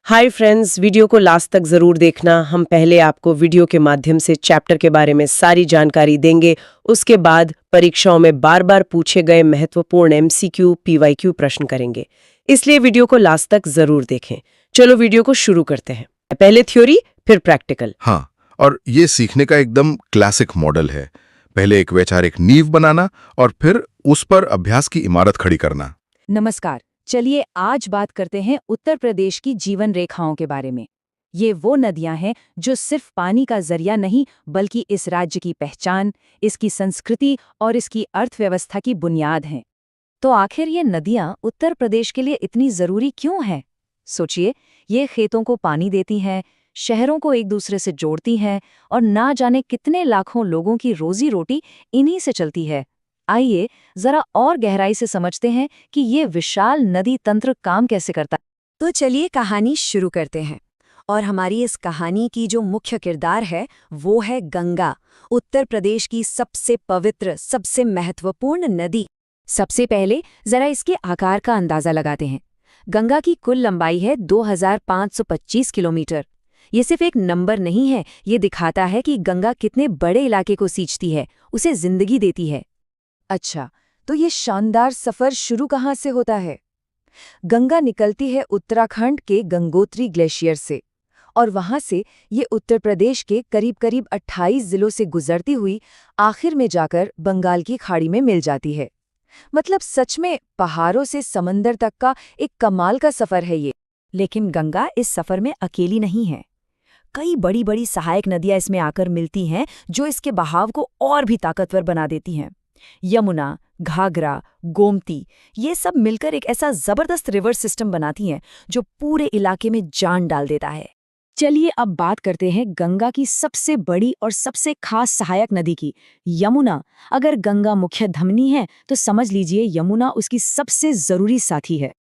Hi friends, video को last तक ज़रूर देखना। हम पहले आपको वीडियो के माध्यम से चैप्टर के बारे में सारी जानकारी देंगे। उसके बाद परीक्षाओं में बार बार पूछे गए महत्वपूर्ण एमसीक्यू पीवाईक्यू प्रश्न करेंगे। इसलिए वीडियो को लास्ट तक ज़रूर देखें। चलो वीडियो को शुरू करते हैं। पहले थ्योरी, फिर प्रैक्टिकल। हाँ, और ये सीखने का एकदम क्लासिक मॉडल है। पहले एक वैचारिक नींव बनाना और फिर उस पर अभ्यास की इमारत खड़ी करना। नमस्कार। चलिए आज बात करते हैं उत्तर प्रदेश की जीवन रेखाओं के बारे में। ये वो नदियां हैं जो सिर्फ पानी का जरिया नहीं बल्कि इस राज्य की पहचान, इसकी संस्कृति और इसकी अर्थव्यवस्था की बुनियाद हैं। तो आखिर ये नदियां उत्तर प्रदेश के लिए इतनी जरूरी क्यों हैं? सोचिए, ये खेतों को पानी देती हैं, शहरों को एक दूसरे से जोड़ती हैं और ना जाने कितने लाखों लोगों की रोजी रोटी इन्हीं से चलती है। आइए जरा और गहराई से समझते हैं कि ये विशाल नदी तंत्र काम कैसे करता है। तो चलिए कहानी शुरू करते हैं। और हमारी इस कहानी की जो मुख्य किरदार है वो है गंगा, उत्तर प्रदेश की सबसे पवित्र, सबसे महत्वपूर्ण नदी। सबसे पहले जरा इसके आकार का अंदाजा लगाते हैं। गंगा की कुल लंबाई है 2525 किलोमीटर। ये सिर्फ एक नंबर नहीं है, ये दिखाता है कि गंगा कितने बड़े इलाके को सींचती है, उसे जिंदगी देती है। अच्छा, तो ये शानदार सफर शुरू कहाँ से होता है? गंगा निकलती है उत्तराखंड के गंगोत्री ग्लेशियर से और वहां से ये उत्तर प्रदेश के करीब 28 जिलों से गुजरती हुई आखिर में जाकर बंगाल की खाड़ी में मिल जाती है। मतलब सच में पहाड़ों से समंदर तक का एक कमाल का सफर है ये। लेकिन गंगा इस सफर में अकेली नहीं है। कई बड़ी बड़ी सहायक नदियां इसमें आकर मिलती हैं जो इसके बहाव को और भी ताकतवर बना देती हैं। यमुना, घाघरा, गोमती, ये सब मिलकर एक ऐसा जबरदस्त रिवर सिस्टम बनाती हैं जो पूरे इलाके में जान डाल देता है। चलिए अब बात करते हैं गंगा की सबसे बड़ी और सबसे खास सहायक नदी की, यमुना। अगर गंगा मुख्य धमनी है तो समझ लीजिए यमुना उसकी सबसे जरूरी साथी है।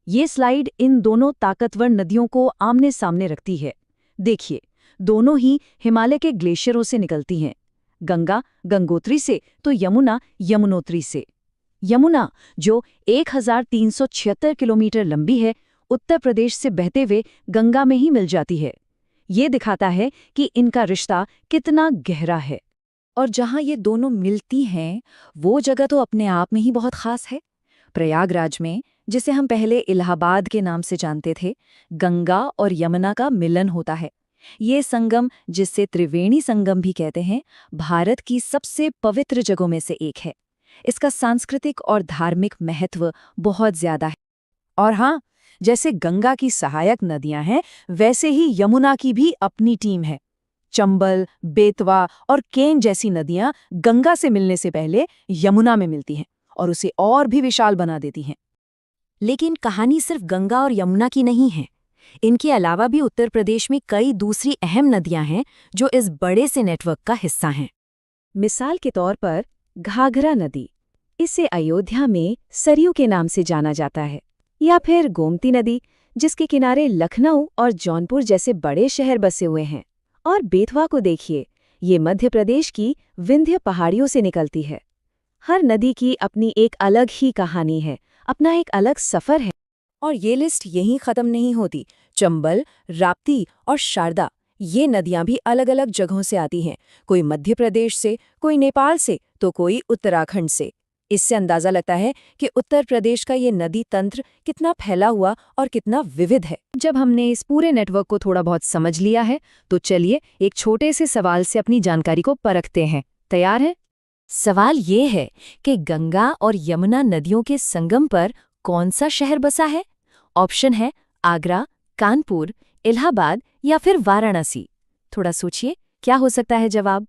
ये स्लाइड इन दोनों ताकतवर नदियों को आमने सामने रखती है। देखिए, दोनों ही हिमालय के ग्लेशियरों से निकलती हैं। गंगा गंगोत्री से तो यमुना यमुनोत्री से। यमुना जो 1376 किलोमीटर लंबी है, उत्तर प्रदेश से बहते हुए गंगा में ही मिल जाती है। ये दिखाता है कि इनका रिश्ता कितना गहरा है। और जहां ये दोनों मिलती हैं वो जगह तो अपने आप में ही बहुत खास है। प्रयागराज में, जिसे हम पहले इलाहाबाद के नाम से जानते थे, गंगा और यमुना का मिलन होता है। ये संगम, जिससे त्रिवेणी संगम भी कहते हैं, भारत की सबसे पवित्र जगहों में से एक है। इसका सांस्कृतिक और धार्मिक महत्व बहुत ज्यादा है। और हाँ, जैसे गंगा की सहायक नदियां हैं, वैसे ही यमुना की भी अपनी टीम है। चंबल, बेतवा और केन जैसी नदियां गंगा से मिलने से पहले यमुना में मिलती हैं और उसे और भी विशाल बना देती हैं। लेकिन कहानी सिर्फ गंगा और यमुना की नहीं है। इनके अलावा भी उत्तर प्रदेश में कई दूसरी अहम नदियां हैं जो इस बड़े से नेटवर्क का हिस्सा हैं। मिसाल के तौर पर घाघरा नदी, इसे अयोध्या में सरयू के नाम से जाना जाता है। या फिर गोमती नदी, जिसके किनारे लखनऊ और जौनपुर जैसे बड़े शहर बसे हुए हैं। और बेतवा को देखिए, ये मध्य प्रदेश की विंध्य पहाड़ियों से निकलती है। हर नदी की अपनी एक अलग ही कहानी है, अपना एक अलग सफर है। और ये लिस्ट यहीं खत्म नहीं होती। चंबल, राप्ती और शारदा, ये नदियां भी अलग अलग जगहों से आती हैं। कोई मध्य प्रदेश से, कोई नेपाल से, तो कोई उत्तराखंड से। इससे अंदाजा लगता है कि उत्तर प्रदेश का ये नदी तंत्र कितना फैला हुआ और कितना विविध है। जब हमने इस पूरे नेटवर्क को थोड़ा बहुत समझ लिया है, तो चलिए एक छोटे से सवाल से अपनी जानकारी को परखते हैं। तैयार है? सवाल ये है कि गंगा और यमुना नदियों के संगम पर कौन सा शहर बसा है? ऑप्शन है आगरा, कानपुर, इलाहाबाद या फिर वाराणसी। थोड़ा सोचिए, क्या हो सकता है जवाब?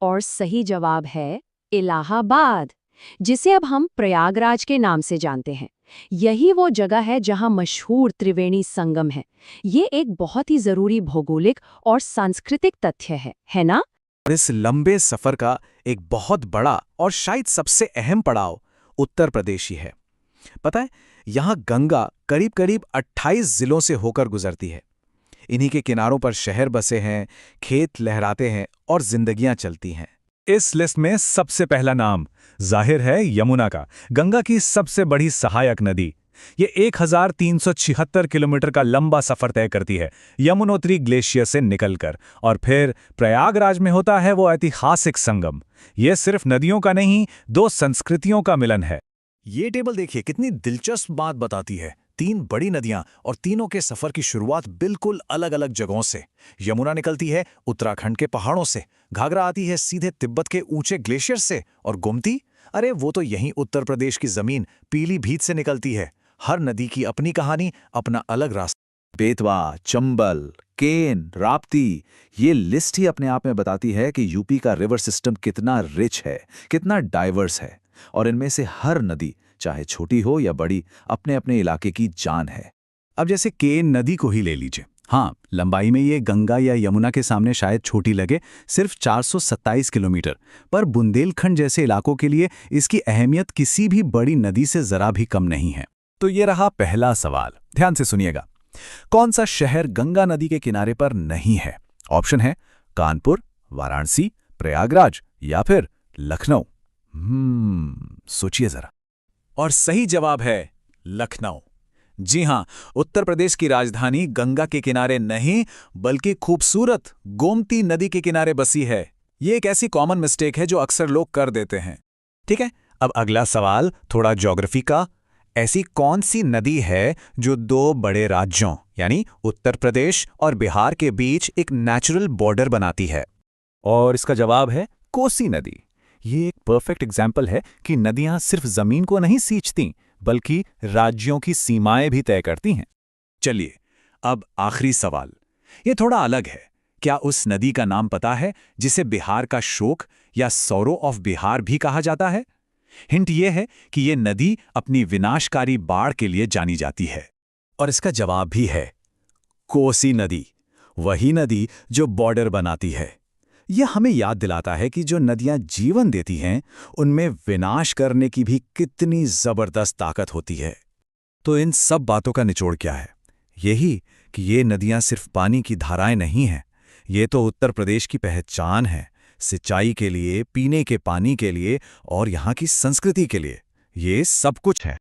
और सही जवाब है इलाहाबाद, जिसे अब हम प्रयागराज के नाम से जानते हैं। यही वो जगह है जहां मशहूर त्रिवेणी संगम है। ये एक बहुत ही जरूरी भौगोलिक और सांस्कृतिक तथ्य है ना? और इस लंबे सफर का एक बहुत बड़ा और शायद सबसे अहम पड़ाव उत्तर प्रदेश ही है। पता है, यहाँ गंगा करीब 28 जिलों से होकर गुजरती है। इन्हीं के किनारों पर शहर बसे हैं, खेत लहराते हैं और जिंदगियां चलती हैं। इस लिस्ट में सबसे पहला नाम जाहिर है यमुना का, गंगा की सबसे बड़ी सहायक नदी। ये 1376 किलोमीटर का लंबा सफर तय करती है यमुनोत्री ग्लेशियर से निकलकर, और फिर प्रयागराज में होता है वो ऐतिहासिक संगम। ये सिर्फ नदियों का नहीं, दो संस्कृतियों का मिलन है। ये टेबल देखिए कितनी दिलचस्प बात बताती है। 3 बड़ी नदियां और तीनों के सफर की शुरुआत बिल्कुल अलग-अलग जगहों से। यमुना निकलती है उत्तराखंड के पहाड़ों से, घाघरा आती है सीधे तिब्बत के ऊंचे ग्लेशियर से, और गोमती, अरे वो तो यहीं उत्तर प्रदेश की जमीन पीलीभीत से निकलती है। हर नदी की अपनी कहानी, अपना अलग रास्ता। बेतवा, चंबल, केन, राप्ती, ये लिस्ट ही अपने आप में बताती है कि यूपी का रिवर सिस्टम कितना रिच है, कितना डाइवर्स है, और इनमें से हर नदी, चाहे छोटी हो या बड़ी, अपने अपने इलाके की जान है। अब जैसे केन नदी को ही ले लीजिए। हाँ, लंबाई में ये गंगा या यमुना के सामने शायद छोटी लगे, सिर्फ 427 किलोमीटर, पर बुंदेलखंड जैसे इलाकों के लिए इसकी अहमियत किसी भी बड़ी नदी से जरा भी कम नहीं है। तो ये रहा पहला सवाल, ध्यान से सुनिएगा। कौन सा शहर गंगा नदी के किनारे पर नहीं है? ऑप्शन है कानपुर, वाराणसी, प्रयागराज या फिर लखनऊ। सोचिए जरा। और सही जवाब है लखनऊ। जी हां, उत्तर प्रदेश की राजधानी गंगा के किनारे नहीं, बल्कि खूबसूरत गोमती नदी के किनारे बसी है। ये एक ऐसी कॉमन मिस्टेक है जो अक्सर लोग कर देते हैं। ठीक है, अब अगला सवाल थोड़ा ज्योग्राफी का। ऐसी कौन सी नदी है जो 2 बड़े राज्यों यानी उत्तर प्रदेश और बिहार के बीच एक नेचुरल बॉर्डर बनाती है? और इसका जवाब है कोसी नदी। ये एक परफेक्ट एग्जाम्पल है कि नदियां सिर्फ जमीन को नहीं सींचती, बल्कि राज्यों की सीमाएं भी तय करती हैं। चलिए, अब आखिरी सवाल, ये थोड़ा अलग है। क्या उस नदी का नाम पता है जिसे बिहार का शोक या सौरो ऑफ बिहार भी कहा जाता है? हिंट ये है कि ये नदी अपनी विनाशकारी बाढ़ के लिए जानी जाती है। और इसका जवाब भी है कोसी नदी, वही नदी जो बॉर्डर बनाती है। यह हमें याद दिलाता है कि जो नदियां जीवन देती हैं, उनमें विनाश करने की भी कितनी जबरदस्त ताकत होती है। तो इन सब बातों का निचोड़ क्या है? यही कि ये नदियां सिर्फ पानी की धाराएं नहीं हैं, ये तो उत्तर प्रदेश की पहचान है, सिंचाई के लिए, पीने के पानी के लिए और यहाँ की संस्कृति के लिए। ये सब कुछ है।